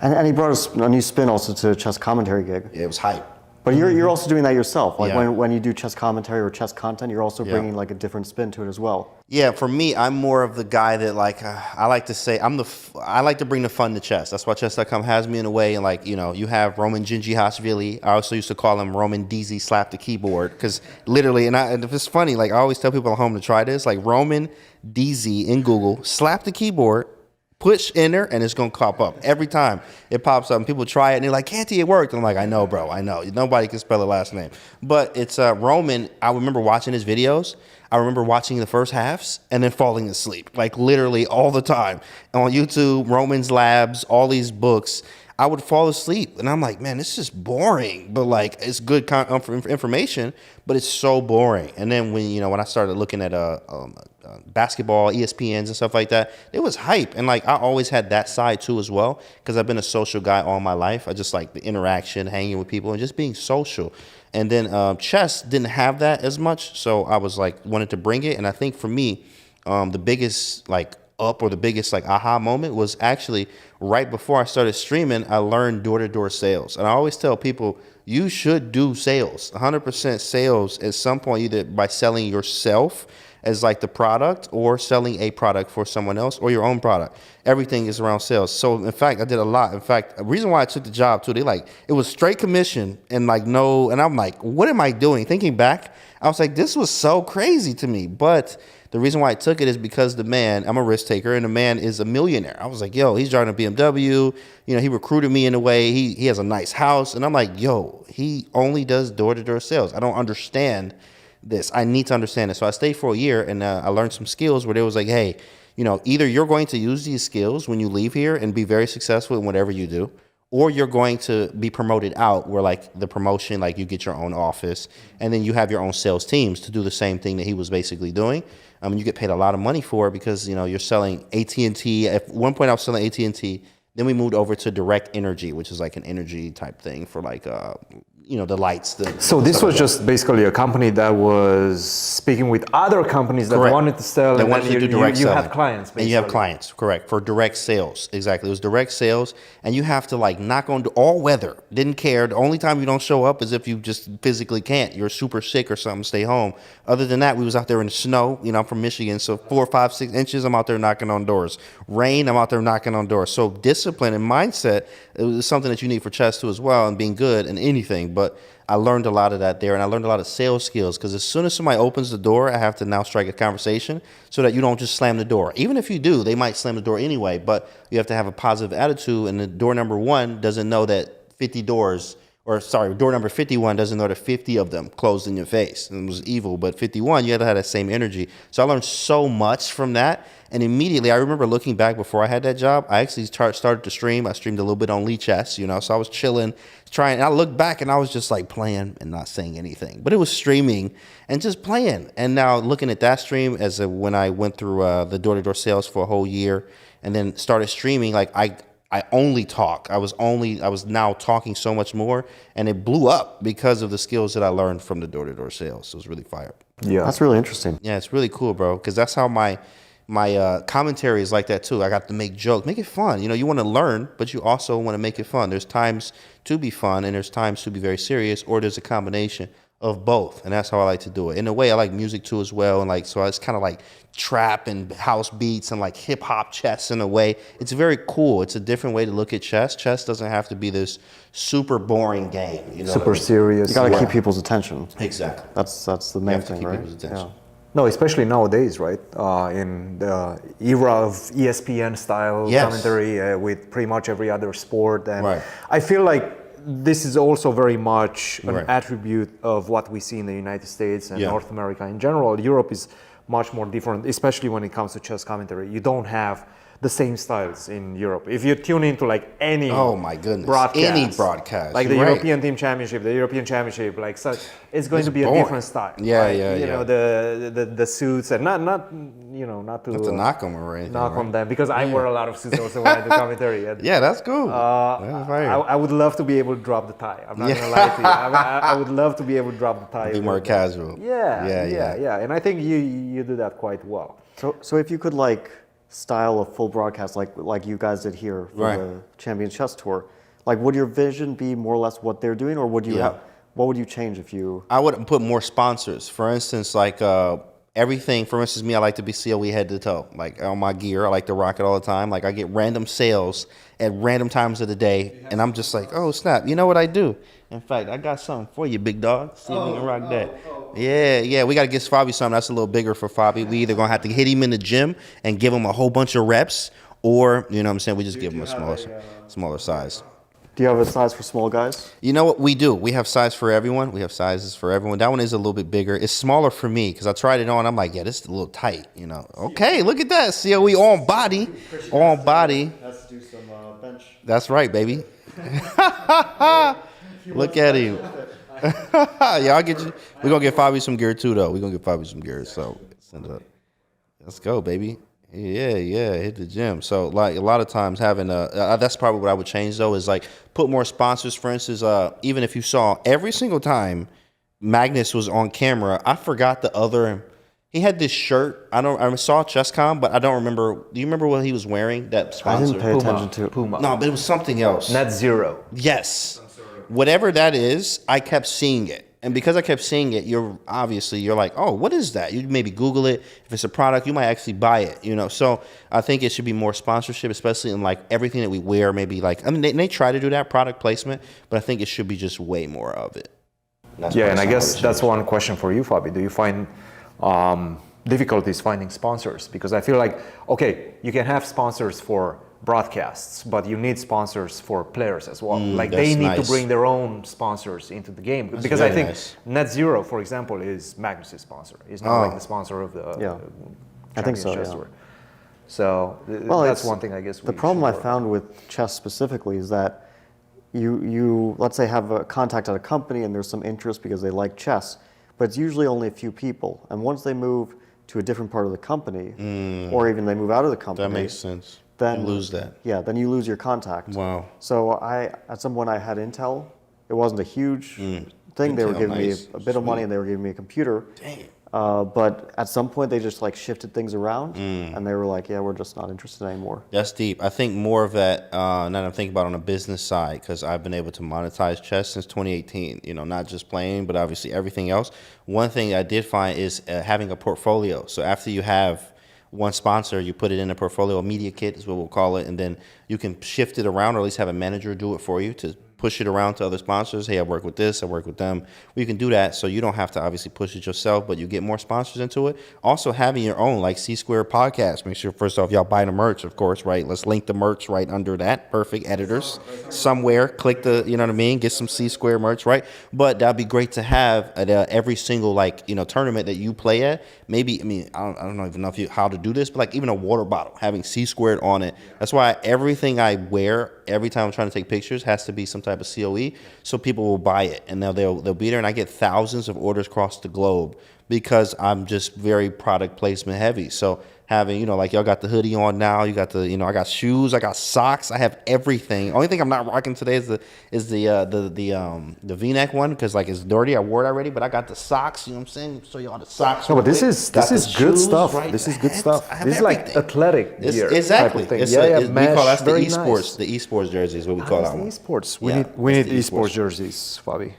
And he brought a new spin also to chess commentary gig. Yeah, it was hype. But you're also doing that yourself. Like Yeah. when you do chess commentary or chess content, you're also bringing like a different spin to it as well. Yeah, for me, I'm more of the guy that like I like to say I like to bring the fun to chess. That's why chess.com has me in a way. And like, you know, you have Roman Gingiashvili. I also used to call him Roman DZ slap the keyboard because literally, and it's funny. Like I always tell people at home to try this. Like Roman DZ in Google, slap the keyboard. Push enter and it's gonna pop up every time it pops up. And people try it and they're like, "Canty, it worked." And I'm like, "I know, bro. I know. Nobody can spell the last name." But it's Roman. I remember watching his videos. I remember watching the first halves and then falling asleep, like literally all the time on YouTube. Roman's Labs, all these books. I would fall asleep and I'm like, man, this is boring, but like it's good information, but it's so boring. And then when I started looking at basketball, ESPNs and stuff like that, it was hype. And like I always had that side too as well, because I've been a social guy all my life. I just like the interaction, hanging with people and just being social. And then chess didn't have that as much, so I was like wanted to bring it. And I think for me, the biggest the biggest aha moment was actually right before I started streaming. I learned door-to-door sales, and I always tell people you should do sales, 100% sales at some point, either by selling yourself as like the product or selling a product for someone else or your own product. Everything is around sales. So in fact, I did a lot. In fact, the reason why I took the job too, it was straight commission and and I'm like, what am I doing? Thinking back, I was like, this was so crazy to me. But the reason why I took it is because the man, I'm a risk taker, and the man is a millionaire. I was like, yo, he's driving a BMW. You know, he recruited me in a way. He has a nice house. And I'm like, yo, he only does door-to-door sales. I don't understand this. I need to understand it. So I stayed for a year and I learned some skills where they was like, hey, either you're going to use these skills when you leave here and be very successful in whatever you do, or you're going to be promoted out where like the promotion, like you get your own office and then you have your own sales teams to do the same thing that he was basically doing. You get paid a lot of money for it because, you're selling AT&T. At one point I was selling AT&T. Then we moved over to Direct Energy, which is like an energy type thing for like, the lights. So this was just basically a company that was speaking with other companies that wanted to sell. They wanted to do direct selling. You have clients, basically. And you have clients, correct, for direct sales. Exactly. It was direct sales. And you have to knock on all weather. Didn't care. The only time you don't show up is if you just physically can't. You're super sick or something, stay home. Other than that, we was out there in the snow. I'm from Michigan, so 4, 5, 6 inches, I'm out there knocking on doors. Rain, I'm out there knocking on doors. So discipline and mindset, it was something that you need for chess too as well, and being good in anything. But I learned a lot of that there, and I learned a lot of sales skills because as soon as somebody opens the door, I have to now strike a conversation so that you don't just slam the door. Even if you do, they might slam the door anyway, but you have to have a positive attitude, and the door number 1 doesn't know that door number 51 doesn't know that 50 of them closed in your face. And it was evil, but 51, you had to have that same energy. So I learned so much from that. And immediately, I remember looking back before I had that job, I actually started to stream. I streamed a little bit on Lee Chess, so I was chilling, trying. And I looked back and I was just like playing and not saying anything. But it was streaming and just playing. And now looking at that stream when I went through the door-to-door sales for a whole year and then started streaming, I only talk. I was now talking so much more, and it blew up because of the skills that I learned from the door-to-door sales. So it was really fire. Yeah, that's really interesting. Yeah, it's really cool, bro, because that's how my commentary is like that too. I got to make jokes, make it fun. You want to learn, but you also want to make it fun. There's times to be fun, and there's times to be very serious, or there's a combination of both, and that's how I like to do it. In a way, I like music too as well, and so it's kind of like trap and house beats and like hip hop chess in a way. It's very cool. It's a different way to look at chess. Chess doesn't have to be this super boring game. Super serious. You got to keep people's attention. Exactly. That's the main thing, right? Yeah. No, especially nowadays, right? In the era of ESPN style commentary with pretty much every other sport, and I feel like this is also very much an attribute of what we see in the United States and North America in general. Europe is much more different, especially when it comes to chess commentary. You don't have the same styles in Europe. If you tune into any broadcast, like the European Team Championship, it's going to be a different style. The suits, and not to knock them or anything. Knock on them, because I wear a lot of suits also when I do commentary. And, that's cool. I would love to be able to drop the tie. I'm not gonna lie to you. I would love to be able to drop the tie. Be more casual. Yeah. And I think you do that quite well. So if you could style of full broadcast like you guys did here for Right. the Champion Chess Tour, like would your vision be more or less what they're doing, or would you what would you change if you? I would put more sponsors. For instance, like everything. For instance, me, I like to be COE head to toe. Like on my gear, I like to rock it all the time. Like I get random sales at random times of the day, and I'm just like, oh snap! You know what I do? In fact, I got something for you, big dog. See if we can rock that. Yeah. We got to get Fabi something that's a little bigger for Fabi. We either gonna have to hit him in the gym and give him a whole bunch of reps, or you know what I'm saying, we just give him a smaller size. Do you have a size for small guys? You know what we do? We have size for everyone. We have sizes for everyone. That one is a little bit bigger. It's smaller for me because I tried it on. I'm like, yeah, this is a little tight. You know? Okay, look at that. COE on body, on body. Let's do some bench. That's right, baby. Look at him. Yeah, I'll get you. We're gonna get Fabi some gear too, though. We're gonna get Fabi some gear. So send it up. Let's go, baby. Yeah, hit the gym. So like a lot of times having that's probably what I would change though, is like put more sponsors. For instance, even if you saw every single time Magnus was on camera, I forgot the other. He had this shirt. I saw ChessCom, but I don't remember. Do you remember what he was wearing? That sponsor. I didn't pay attention to it. Puma. No, but it was something else. Net Zero. Yes. Whatever that is, I kept seeing it. And because I kept seeing it, you're like, oh, what is that? You maybe Google it. If it's a product, you might actually buy it, you know? So I think it should be more sponsorship, especially in like everything that we wear, maybe like, I mean, they try to do that product placement, but I think it should be just way more of it. And I guess that's one question for you, Fabi. Do you find difficulties finding sponsors? Because I feel like, okay, you can have sponsors for broadcasts, but you need sponsors for players as well. Like they need to bring their own sponsors into the game. Because I think Net Zero, for example, is Magnus's sponsor. He's not like the sponsor of the I think so. Chess Yeah. Tour. So that's one thing I guess. The problem I found with chess specifically is that you let's say have a contact at a company and there's some interest because they like chess, but it's usually only a few people. And once they move to a different part of the company, or even they move out of the company, That makes sense. then you lose that. Yeah, then you lose your contact. Wow. So at some point I had Intel. It wasn't a huge thing. They were Intel, giving nice. me a bit of money and they were giving me a computer. Dang. But at some point they just like shifted things around and they were like, yeah, we're just not interested anymore. That's deep. I think more of that, now that I'm thinking about on a business side, because I've been able to monetize chess since 2018, you know, not just playing, but obviously everything else. One thing I did find is having a portfolio. So after you have one sponsor, you put it in a portfolio, a media kit is what we'll call it, and then you can shift it around or at least have a manager do it for you to push it around to other sponsors. Hey, I work with this, I work with them. Well, you can do that so you don't have to obviously push it yourself, but you get more sponsors into it. Also having your own like C-Square podcast. Make sure first off y'all buy the merch, of course, right? Let's link the merch right under that. Perfect editors. Somewhere, click the, you know what I mean? Get some C-Square merch, right? But that'd be great to have at every single like, you know, tournament that you play at. Maybe, I mean, I don't know even know how to do this, but like even a water bottle, having C-Squared on it. That's why everything I wear, every time I'm trying to take pictures, has to be some type of COE, so people will buy it, and they'll be there, and I get thousands of orders across the globe because I'm just very product placement heavy. So having, you know, like y'all got the hoodie on now, you got the, you know, I got shoes, I got socks, I have everything. Only thing I'm not rocking today is the V-neck one because like it's dirty. I wore it already, but I got the socks. You know what I'm saying? Show you all the socks. No, but this is good stuff. Right? This is good stuff. I have This is like everything. athletic gear Exactly. type of thing. We call that's the very esports. nice. The esports jersey is what we call that one. Esports. Yeah, We need that's the esports esports. jerseys, Fabi.